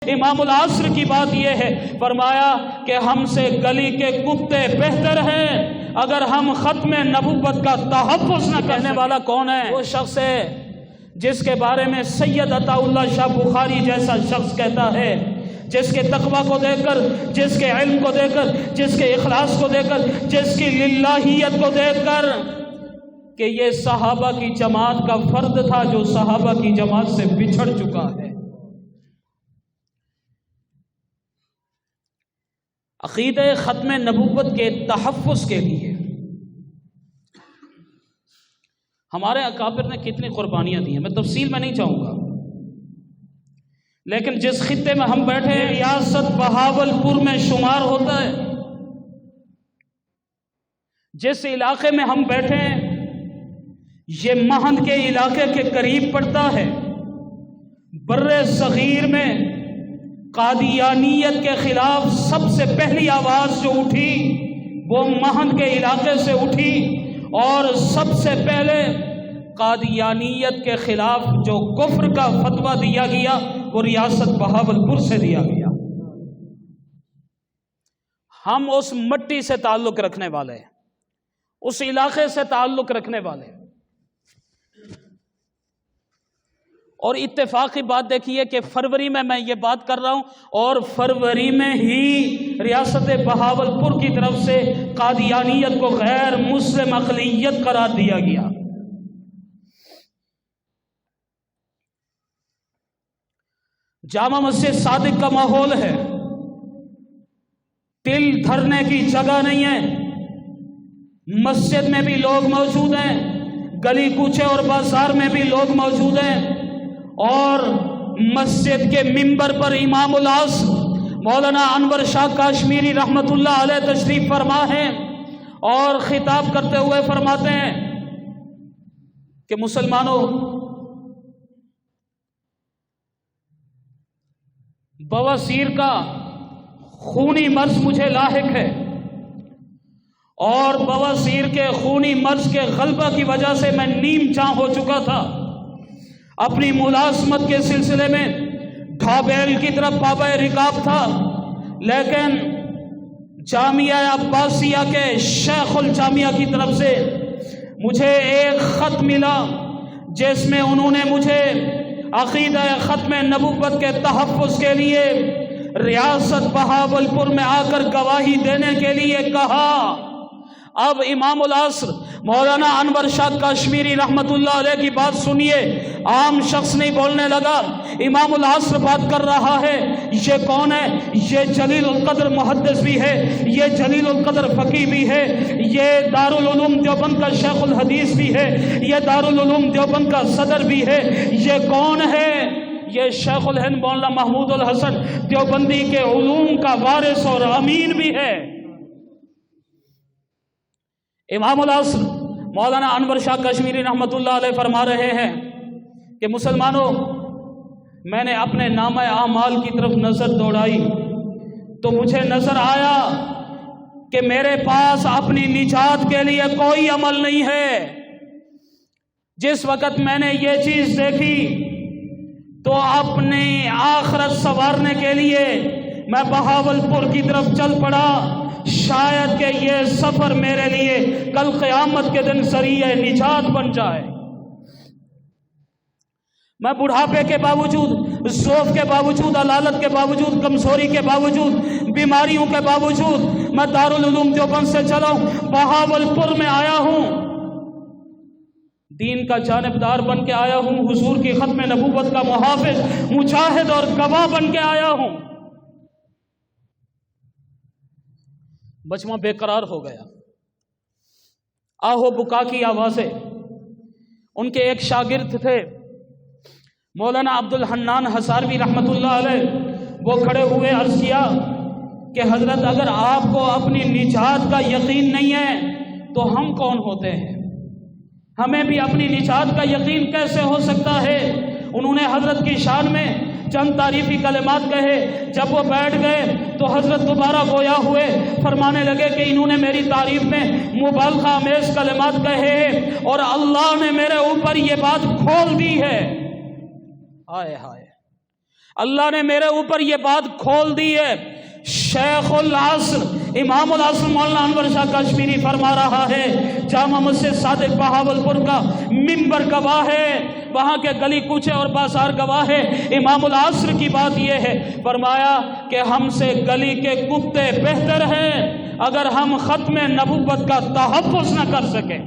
امام العصر کی بات یہ ہے، فرمایا کہ ہم سے گلی کے کتے بہتر ہیں اگر ہم ختم نبوت کا تحفظ نہ کرنے والا کون ہے؟ وہ شخص ہے جس کے بارے میں سید عطا اللہ شاہ بخاری جیسا شخص کہتا ہے، جس کے تقوی کو دیکھ کر، جس کے علم کو دیکھ کر، جس کے اخلاص کو دیکھ کر، جس کی للہیت کو دیکھ کر، کہ یہ صحابہ کی جماعت کا فرد تھا جو صحابہ کی جماعت سے بچھڑ چکا ہے۔ عقیدہ ختم نبوت کے تحفظ کے لیے ہمارے اکابر نے کتنی قربانیاں دی ہیں، میں تفصیل میں نہیں چاہوں گا، لیکن جس خطے میں ہم بیٹھے ہیں ریاست بہاولپور میں شمار ہوتا ہے، جس علاقے میں ہم بیٹھے ہیں یہ مہند کے علاقے کے قریب پڑتا ہے۔ بر صغیر میں قادیانیت کے خلاف سب سے پہلی آواز جو اٹھی وہ مہند کے علاقے سے اٹھی، اور سب سے پہلے قادیانیت کے خلاف جو کفر کا فتویٰ دیا گیا وہ ریاست بہاولپور سے دیا گیا۔ ہم اس مٹی سے تعلق رکھنے والے ہیں، اس علاقے سے تعلق رکھنے والے ہیں، اور اتفاقی بات دیکھیے کہ فروری میں یہ بات کر رہا ہوں، اور فروری میں ہی ریاست بہاولپور کی طرف سے قادیانیت کو غیر مسلم اقلیت قرار دیا گیا۔ جامع مسجد صادق کا ماحول ہے، تل دھرنے کی جگہ نہیں ہے، مسجد میں بھی لوگ موجود ہیں، گلی کوچے اور بازار میں بھی لوگ موجود ہیں، اور مسجد کے منبر پر امام العصر مولانا انور شاہ کاشمیری رحمت اللہ علیہ تشریف فرما ہیں، اور خطاب کرتے ہوئے فرماتے ہیں کہ مسلمانوں، بواسیر کا خونی مرض مجھے لاحق ہے، اور بواسیر کے خونی مرض کے غلبہ کی وجہ سے میں نیم چاں ہو چکا تھا، اپنی ملازمت کے سلسلے میں ڈھابیل کی طرف پابہ رکاب تھا، لیکن جامعہ عباسیہ کے شیخ الجامعہ کی طرف سے مجھے ایک خط ملا جس میں انہوں نے مجھے عقیدہ ختم نبوت کے تحفظ کے لیے ریاست بہاولپور میں آ کر گواہی دینے کے لیے کہا۔ اب امام العصر مولانا انور شاہ کاشمیری رحمت اللہ علیہ کی بات سنیے، عام شخص نہیں بولنے لگا، امام العصر بات کر رہا ہے۔ یہ کون ہے؟ یہ جلیل القدر محدث بھی ہے، یہ جلیل القدر فقیہ بھی ہے، یہ دارالعلوم دیوبند کا شیخ الحدیث بھی ہے، یہ دارالعلوم دیوبند کا صدر بھی ہے۔ یہ کون ہے؟ یہ شیخ الہند مولانا محمود الحسن دیوبندی کے علوم کا وارث اور امین بھی ہے۔ امام العصر مولانا انور شاہ کاشمیری رحمت اللہ علیہ فرما رہے ہیں کہ مسلمانوں، میں نے اپنے نامہ اعمال کی طرف نظر دوڑائی تو مجھے نظر آیا کہ میرے پاس اپنی نجات کے لیے کوئی عمل نہیں ہے۔ جس وقت میں نے یہ چیز دیکھی تو اپنی آخرت سنوارنے کے لیے میں بہاولپور کی طرف چل پڑا، شاید کہ یہ سفر میرے لیے کل قیامت کے دن ذریعہ نجات بن جائے۔ میں بڑھاپے کے باوجود، ضعف کے باوجود، علالت کے باوجود، کمزوری کے باوجود، بیماریوں کے باوجود میں دارالعلوم دیوبند سے چلا ہوں، بہاولپور میں آیا ہوں، دین کا جانبدار بن کے آیا ہوں، حضور کی ختم نبوت کا محافظ، مجاہد اور گواہ بن کے آیا ہوں۔ بچواں بے قرار ہو گیا، آہو بکا کی آوازیں۔ ان کے ایک شاگرد تھے مولانا عبد الحنان ہزاروی رحمت اللہ علیہ، وہ کھڑے ہوئے عرض کیا کہ حضرت اگر آپ کو اپنی نجات کا یقین نہیں ہے تو ہم کون ہوتے ہیں؟ ہمیں بھی اپنی نجات کا یقین کیسے ہو سکتا ہے؟ انہوں نے حضرت کی شان میں چند تعریفی کلمات کہے۔ جب وہ بیٹھ گئے تو حضرت دوبارہ گویا ہوئے، فرمانے لگے کہ انہوں نے میری تعریف میں مبالغہ آمیز کلمات کہے اور اللہ نے میرے اوپر یہ بات کھول دی ہے۔ ہائے ہائے، اللہ نے میرے اوپر یہ بات کھول دی ہے۔ شیخ العصر امام العصر مولانا انور شاہ کشمیری فرما رہا ہے، جامع مسجد صادق بہاولپور کا ممبر گواہ ہے، وہاں کے گلی کوچے اور بازار گواہ ہے۔ امام العصر کی بات یہ ہے، فرمایا کہ ہم سے گلی کے کتے بہتر ہیں اگر ہم ختم نبوت کا تحفظ نہ کر سکیں۔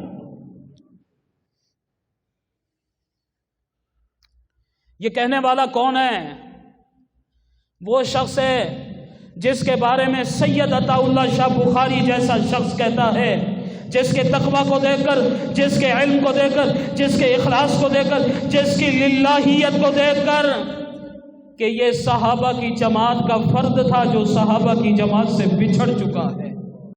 یہ کہنے والا کون ہے؟ وہ شخص ہے جس کے بارے میں سید عطا اللہ شاہ بخاری جیسا شخص کہتا ہے، جس کے تقوی کو دیکھ کر، جس کے علم کو دیکھ کر، جس کے اخلاص کو دیکھ کر، جس کی للہیت کو دیکھ کر، کہ یہ صحابہ کی جماعت کا فرد تھا جو صحابہ کی جماعت سے بچھڑ چکا ہے۔